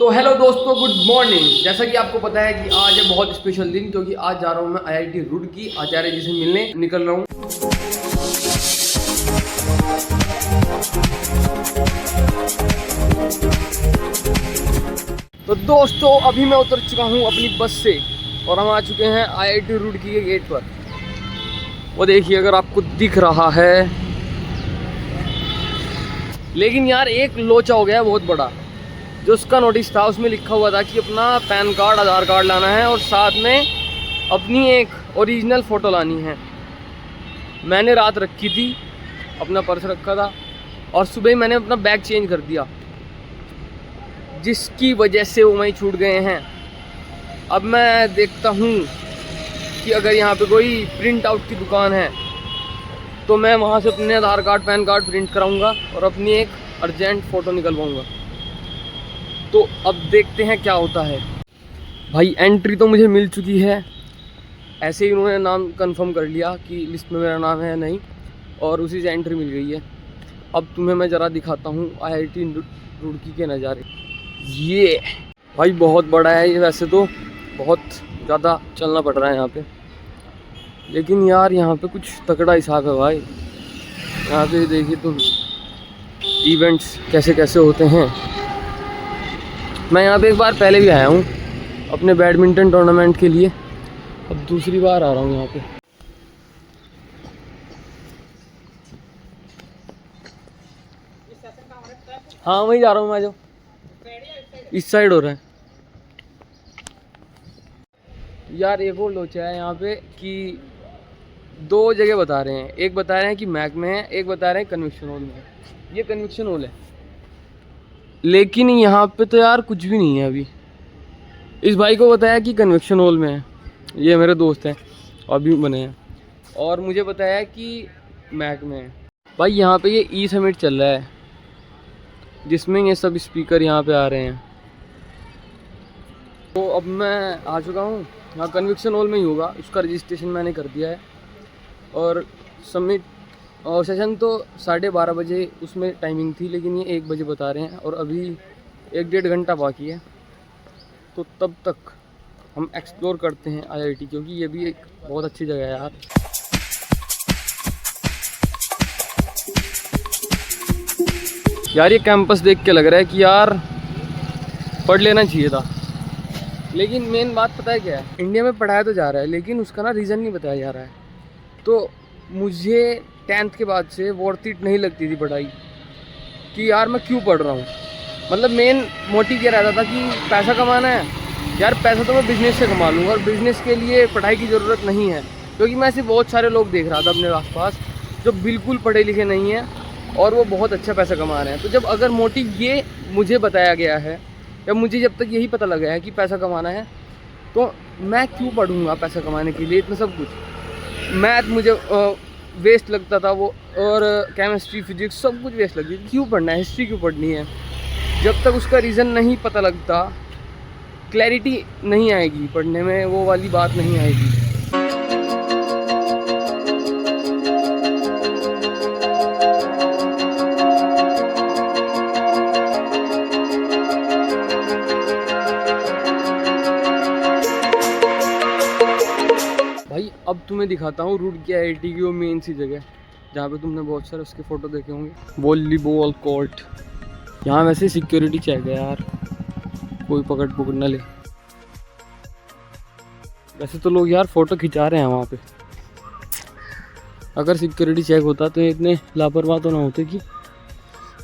तो हेलो दोस्तों, good morning. जैसा कि आपको पता है कि आज है बहुत स्पेशल दिन, क्योंकि आज जा रहा हूँ मैं आईआईटी रुड़की आचार्य जी से मिलने निकल रहा हूँ। तो दोस्तों, अभी मैं उतर चुका हूँ अपनी बस से और हम आ चुके हैं आईआईटी रुड़की के गेट पर। वो देखिए, अगर आपको दिख रहा है। लेकिन यार एक लोचा हो गया है बहुत बड़ा। जो उसका नोटिस था उसमें लिखा हुआ था कि अपना पैन कार्ड, आधार कार्ड लाना है और साथ में अपनी एक ओरिजिनल फ़ोटो लानी है। मैंने रात रखी थी, अपना पर्स रखा था और सुबह ही मैंने अपना बैग चेंज कर दिया, जिसकी वजह से वो वहीं छूट गए हैं। अब मैं देखता हूँ कि अगर यहाँ पे कोई प्रिंट आउट की दुकान है तो मैं वहाँ से अपने आधार कार्ड, पैन कार्ड प्रिंट कराऊँगा और अपनी एक अर्जेंट फ़ोटो निकलवाऊँगा। तो अब देखते हैं क्या होता है। भाई एंट्री तो मुझे मिल चुकी है, ऐसे ही उन्होंने नाम कंफर्म कर लिया कि लिस्ट में मेरा नाम है नहीं, और उसी से एंट्री मिल गई है। अब तुम्हें मैं ज़रा दिखाता हूँ आईआईटी रुड़की के नज़ारे। ये भाई बहुत बड़ा है, ये वैसे तो बहुत ज़्यादा चलना पड़ रहा है यहाँ पे, लेकिन यार यहाँ पे कुछ तगड़ा हिसाब है भाई। यहाँ पे देखिए तुम, इवेंट्स कैसे कैसे होते हैं। मैं यहाँ पे एक बार पहले भी आया हूँ अपने बैडमिंटन टूर्नामेंट के लिए, अब दूसरी बार आ रहा हूँ यहाँ पे। हाँ वहीं जा रहा हूँ मैं, जो इस साइड हो रहा है। यार एक और लोचा है यहाँ पे कि दो जगह बता रहे हैं, एक बता रहे हैं कि मैक में है, एक बता रहे हैं कन्वेक्शन हॉल में है। ये कन्वेक्शन हॉल है, लेकिन यहाँ पे तो यार कुछ भी नहीं है अभी। इस भाई को बताया कि कन्वेक्शन हॉल में है, ये मेरे दोस्त हैं अभी बने हैं, और मुझे बताया कि मैक में है। भाई यहाँ पे ये ई समिट चल रहा है, जिसमें ये सब स्पीकर यहाँ पे आ रहे हैं। तो अब मैं आ चुका हूँ यहाँ, कन्वेक्शन हॉल में ही होगा, उसका रजिस्ट्रेशन मैंने कर दिया है। और समिट और सेशन तो 12:30 बजे उसमें टाइमिंग थी, लेकिन ये 1 बजे बता रहे हैं और अभी 1-1.5 घंटा बाकी है। तो तब तक हम एक्सप्लोर करते हैं आईआईटी, क्योंकि ये भी एक बहुत अच्छी जगह है यार। यार ये कैंपस देख के लग रहा है कि यार पढ़ लेना चाहिए था, लेकिन मेन बात पता है क्या है, इंडिया में पढ़ाया तो जा रहा है लेकिन उसका ना रीज़न नहीं बताया जा रहा है। तो मुझे 10th के बाद से वर्थ इट नहीं लगती थी पढ़ाई, कि यार मैं क्यों पढ़ रहा हूँ। मतलब मेन मोटिव ये रहता था कि पैसा कमाना है। यार पैसा तो मैं बिज़नेस से कमा लूँगा, और बिज़नेस के लिए पढ़ाई की ज़रूरत नहीं है, क्योंकि मैं ऐसे बहुत सारे लोग देख रहा था अपने आसपास जो बिल्कुल पढ़े लिखे नहीं हैं और वो बहुत अच्छा पैसा कमा रहे हैं। तो जब अगर मोटिव ये मुझे बताया गया है, या मुझे जब तक यही पता लगा है कि पैसा कमाना है, तो मैं क्यों पढ़ूँगा पैसा कमाने के लिए इतना सब कुछ। मैथ मुझे वेस्ट लगता था वो, और केमिस्ट्री, फिजिक्स सब कुछ वेस्ट लगती थी। क्यों पढ़ना है, हिस्ट्री क्यों पढ़नी है। जब तक उसका रीज़न नहीं पता लगता, क्लैरिटी नहीं आएगी पढ़ने में, वो वाली बात नहीं आएगी। भाई अब तुम्हें दिखाता हूँ रुड़की आईआईटी की वो मेन सी जगह, जहाँ पे तुमने बहुत सारे उसके फ़ोटो देखे होंगे, वॉलीबॉल कोर्ट। यहाँ वैसे सिक्योरिटी चेक है यार, कोई पकड़ ना ले। वैसे तो लोग यार फ़ोटो खिंचा रहे हैं वहाँ पे। अगर सिक्योरिटी चेक होता तो इतने लापरवाह तो ना होते कि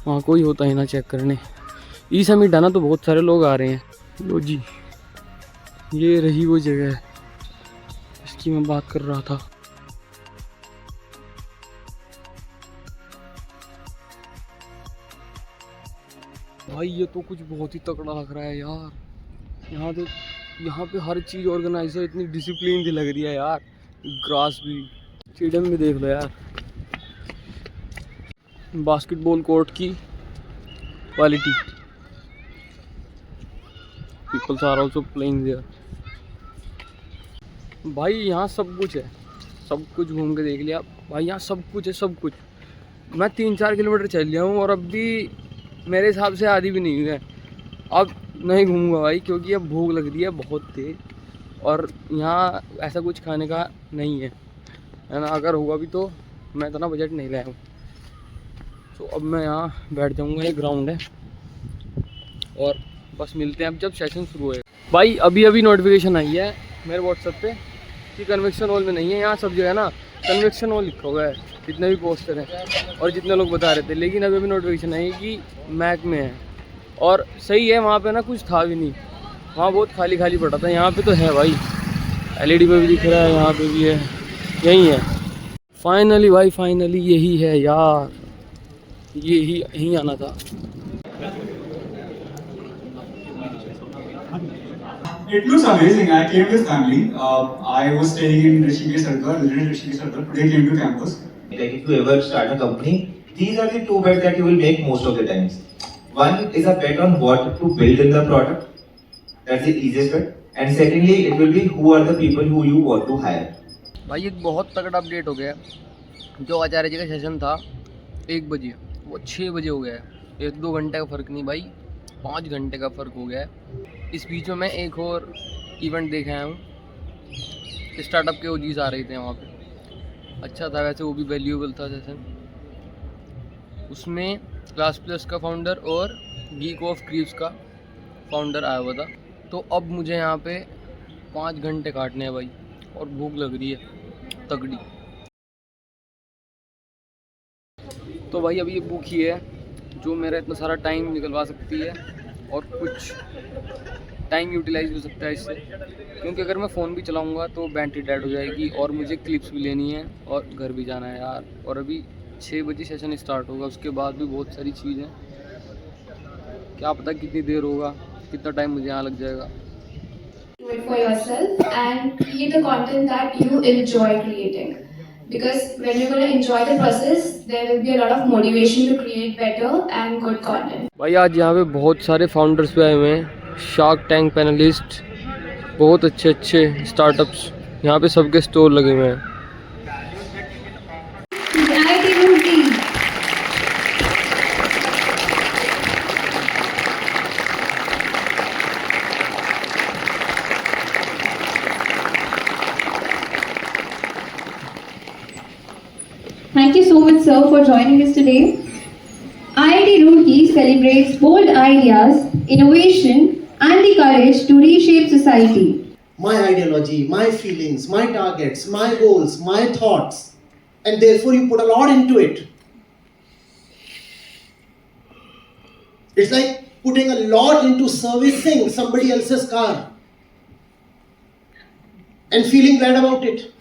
वहाँ कोई होता ही ना चेक करने। ई समिट आना तो बहुत सारे लोग आ रहे हैं। लो जी, ये रही वो जगह है इसकी मैं बात कर रहा था। भाई ये तो कुछ बहुत ही तगड़ा लग रहा है यार। यहाँ पे हर चीज़ ऑर्गेनाइज है, इतनी डिसिप्लिन भी लग रही है यार। ग्रास भी, स्टेडियम भी देख लो यार। बास्केटबॉल कोर्ट की quality, peoples are also playing there. भाई यहाँ सब कुछ है, सब कुछ घूम के देख लिया भाई, यहाँ सब कुछ है, सब कुछ। मैं 3-4 किलोमीटर चल लिया हूँ और अब भी मेरे हिसाब से आधी भी नहीं हुई है। अब नहीं घूमूंगा भाई, क्योंकि अब भूख लग रही है बहुत तेज, और यहाँ ऐसा कुछ खाने का नहीं है ना। अगर होगा भी तो मैं इतना बजट नहीं लाया हूँ। तो अब मैं यहाँ बैठ जाऊँगा, ये ग्राउंड है, और बस मिलते हैं अब जब सेशन शुरू होएगा। भाई अभी अभी नोटिफिकेशन आई है मेरे व्हाट्सएप पे कि कन्वेक्शन हॉल में नहीं है। यहाँ सब जगह ना कन्वेक्शन हॉल लिखा हुआ है, जितने भी पोस्टर हैं और जितने लोग बता रहे थे, लेकिन अभी अभी नोटिफिकेशन आई कि मैक में है। और सही है, वहाँ पे ना कुछ था भी नहीं, वहाँ बहुत खाली खाली पड़ा था। यहाँ पे तो है भाई, LED में भी दिख रहा है, यहाँ पे भी है, यही है। फाइनली भाई, फाइनली यही है यार, यही आना था। It looks amazing. I came with family. I was staying in Rishikesh Circle, visited Rishikesh Circle. Today came to campus. Like if you ever start a company, these are the two bets that you will make most of the times. One is a bet on what to build in the product. That's the easiest bet. And secondly, it will be who are the people who you want to hire. भाई एक बहुत तगड़ा update हो गया है। जो आचार्य जी का session था 1 बजे, वो 6 बजे हो गया है। 1-2 घंटे का फ़र्क नहीं भाई, 5 घंटे का फ़र्क हो गया है। इस बीच में मैं एक और इवेंट देख आया हूँ, स्टार्टअप के ओजीज आ रहे थे वहाँ पे। अच्छा था वैसे, वो भी वैल्यूएबल था सेशन। उसमें क्लास प्लस का फाउंडर और गीक ऑफ क्रीव्स का फाउंडर आया हुआ था। तो अब मुझे यहाँ पे 5 घंटे काटने हैं भाई, और भूख लग रही है तगड़ी। तो भाई अभी ये बुक ही है जो मेरा इतना सारा टाइम निकलवा सकती है, और कुछ टाइम यूटिलाइज हो सकता है इससे, क्योंकि अगर मैं फ़ोन भी चलाऊंगा तो बैटरी डेड हो जाएगी, और मुझे क्लिप्स भी लेनी है, और घर भी जाना है यार। और अभी 6 बजे सेशन स्टार्ट होगा, उसके बाद भी बहुत सारी चीज़ें, क्या पता कितनी देर होगा, कितना टाइम मुझे यहाँ लग जाएगा। Do it for yourself and create the content that you enjoy creating. Because when you're going to enjoy the process, there will be a lot of motivation to create better and good content. भाई आज यहाँ पे बहुत सारे founders भी आए हुए हैं, शार्क टैंक पैनलिस्ट, बहुत अच्छे अच्छे स्टार्टअप्स, यहाँ पे सबके स्टोर लगे हुए हैं। Thank you so much, sir, for joining us today. IIT Roorkee celebrates bold ideas, innovation, and the courage to reshape society. My ideology, my feelings, my targets, my goals, my thoughts, and therefore you put a lot into it. It's like putting a lot into servicing somebody else's car and feeling bad about it.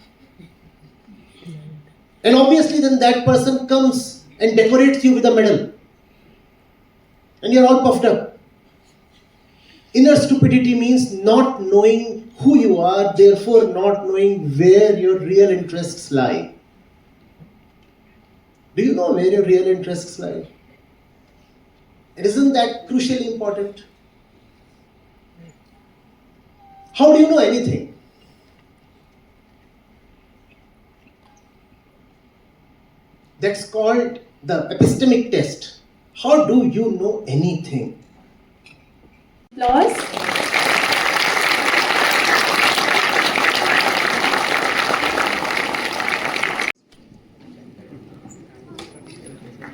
And obviously then that person comes and decorates you with a medal. And you're all puffed up. Inner stupidity means not knowing who you are, therefore not knowing where your real interests lie. Do you know where your real interests lie? And isn't that crucially important? How do you know anything? That's called the epistemic test. How do you know anything? Applause.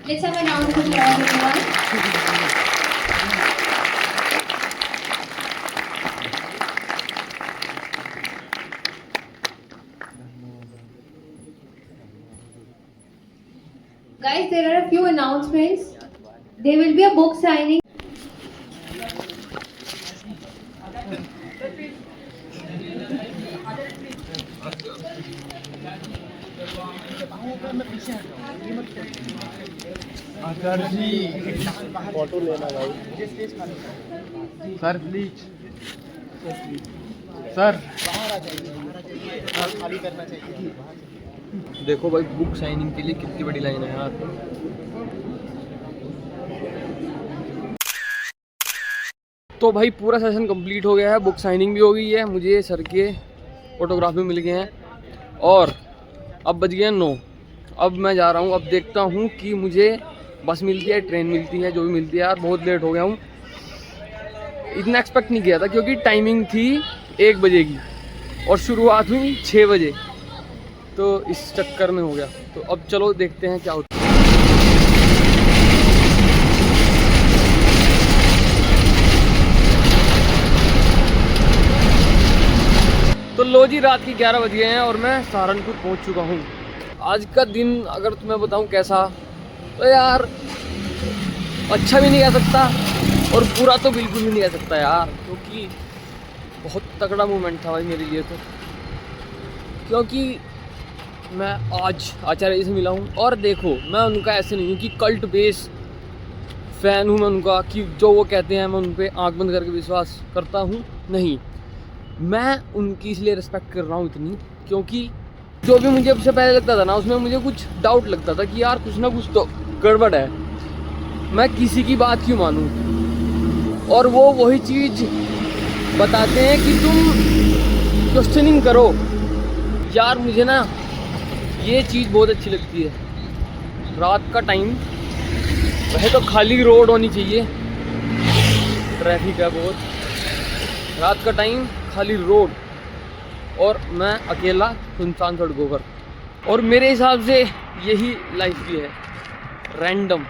Let's have a round of applause, everyone. Guys, there are a few announcements. There will be a book signing. Photo लेना भाई। Sir please, sir खाली करना चाहिए। देखो भाई, book signing के लिए कितनी बड़ी लाइन है यार। तो भाई पूरा सेशन कंप्लीट हो गया है, बुक साइनिंग भी हो गई है, मुझे सर के फोटोग्राफ भी मिल गए हैं, और अब बज गए 9। अब मैं जा रहा हूँ, अब देखता हूँ कि मुझे बस मिलती है, ट्रेन मिलती है, जो भी मिलती है यार। बहुत लेट हो गया हूँ, इतना एक्सपेक्ट नहीं किया था, क्योंकि टाइमिंग थी 1 बजे की और शुरुआत हुई 6 बजे, तो इस चक्कर में हो गया। तो अब चलो देखते हैं क्या होता है। तो लो जी, रात की 11 बज गए हैं और मैं सहारनपुर पहुंच चुका हूं। आज का दिन अगर तुम्हें बताऊं कैसा, तो यार अच्छा भी नहीं कह सकता और बुरा तो बिल्कुल भी नहीं कह सकता यार, क्योंकि बहुत तगड़ा मोमेंट था भाई मेरे लिए तो। क्योंकि मैं आज आचार्य जी से मिला हूँ और देखो, मैं उनका ऐसे नहीं हूँ कि कल्ट बेस फ़ैन हूँ मैं उनका, कि जो वो कहते हैं मैं उन पर आँख बंद करके विश्वास करता हूँ। नहीं, मैं उनकी इसलिए रिस्पेक्ट कर रहा हूँ इतनी, क्योंकि जो भी मुझे सबसे पहले लगता था ना, उसमें मुझे कुछ डाउट लगता था कि यार कुछ ना कुछ तो गड़बड़ है, मैं किसी की बात क्यों मानूं। और वो वही चीज़ बताते हैं कि तुम क्वेश्चनिंग करो। यार मुझे ना ये चीज़ बहुत अच्छी लगती है। रात का टाइम, वैसे तो खाली रोड होनी चाहिए, ट्रैफिक है बहुत, रात का टाइम खाली रोड और मैं अकेला सुनसान सड़कों पर, और मेरे हिसाब से यही लाइफ भी है, रैंडम।